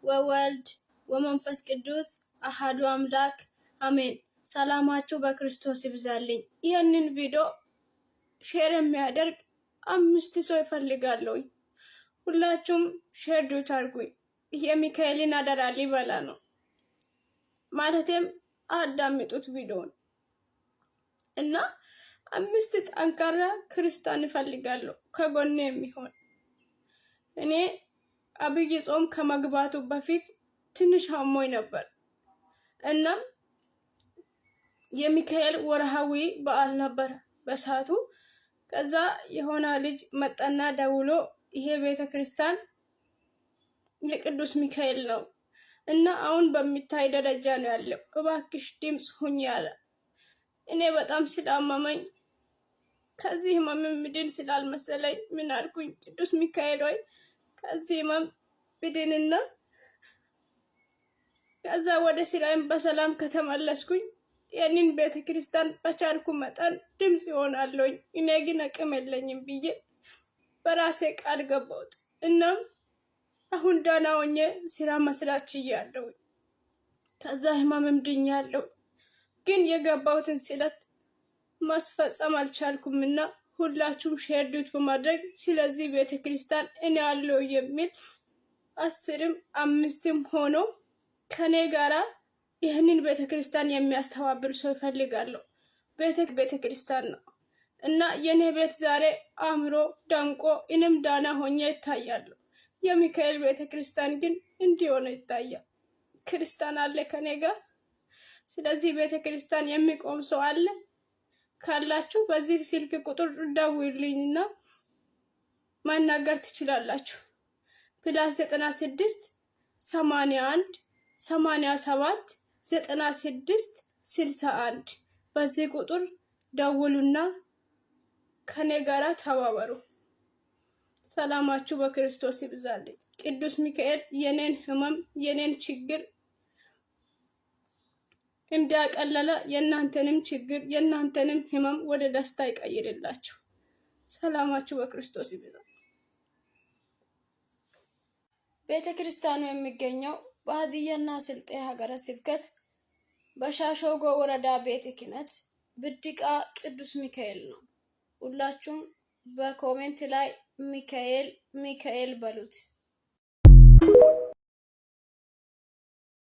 ወወልድ ወመንፈስ ቅዱስ አሐዱ አምላክ አሜን። ሰላማችሁ በክርስቶስ ይብዛልኝ። ይህንን ቪዲዮ ሼር የሚያደርግ 5 ሰው ይፈልጋለሁ። ሁላችሁም ሼር አድርጉኝ። የሚካኤልን አደራ ሊበላ ነው ማለትም አዳምጡት ቪዲዮውን እና 5 ጠንካራ ክርስቲያን ይፈልጋለሁ ከጎኔ የሚሆን። እኔ አብይ ጾም ከመግባቱ በፊት ትንሽ አሞኝ ነበር እና የሚካኤል ወርሃዊ በዓል ነበር በሰዓቱ። ከዛ የሆነ ልጅ መጣና ደውሎ ይሄ ቤተክርስቲያን የቅዱስ ሚካኤል ነው እና አሁን በሚታይ ደረጃ ነው ያለው፣ እባክሽ ድምጽ ሁኝ ያለ። እኔ በጣም ስላመመኝ ከዚህ ህመም ምድን ስላልመሰለኝ ምን አልኩኝ፣ ቅዱስ ሚካኤል ሆይ ከዚህ ህመም ብድንና ከዛ ወደ ስራዬም በሰላም ከተመለስኩኝ ያንን ቤተክርስቲያን በቻልኩ መጠን ድምጽ ይሆናለሁኝ። እኔ ግን አቅም የለኝም ብዬ በራሴ ቃል ገባሁት። እናም አሁን ደህና ሆኜ ስራ መስራት ችያለሁኝ። ከዛ ህመምም ድኛለሁ። ግን የገባሁትን ስለት ማስፈጸም አልቻልኩምና ሁላችሁም ሼር በማድረግ ስለዚህ ቤተክርስቲያን እኔ ያለው የሚል 10ም 5ም ሆኖ ከኔ ጋራ ይህንን ቤተክርስቲያን የሚያስተባብር ሰው ይፈልጋለሁ። ቤተክርስቲያን ነው እና የኔ ቤት ዛሬ አምሮ ደምቆ እኔም ዳና ሆኜ ይታያል። የሚካኤል ቤተክርስቲያን ግን እንዲሆነ ይታያል። ክርስቲያን አለ ከኔ ጋር። ስለዚህ ቤተክርስቲያን የሚቆም ሰው አለ ካላችሁ በዚህ ስልክ ቁጥር ደውሉልኝና ማናገር ትችላላችሁ። +96 81 87 96 61 በዚህ ቁጥር ደውሉና ከኔ ጋራ ተባበሩ። ሰላማችሁ በክርስቶስ ይብዛልኝ። ቅዱስ ሚካኤል የኔን ህመም የኔን ችግር እንዲያቀለለ የእናንተንም ችግር የእናንተንም ህመም ወደ ደስታ ይቀይርላችሁ። ሰላማችሁ በክርስቶስ ይብዛል። ቤተክርስቲያኑ የሚገኘው በሀዲያና ስልጤ ሀገረ ስብከት በሻሾጎ ወረዳ ቤተ ክህነት ብድቃ ቅዱስ ሚካኤል ነው። ሁላችሁም በኮሜንት ላይ ሚካኤል ሚካኤል በሉት።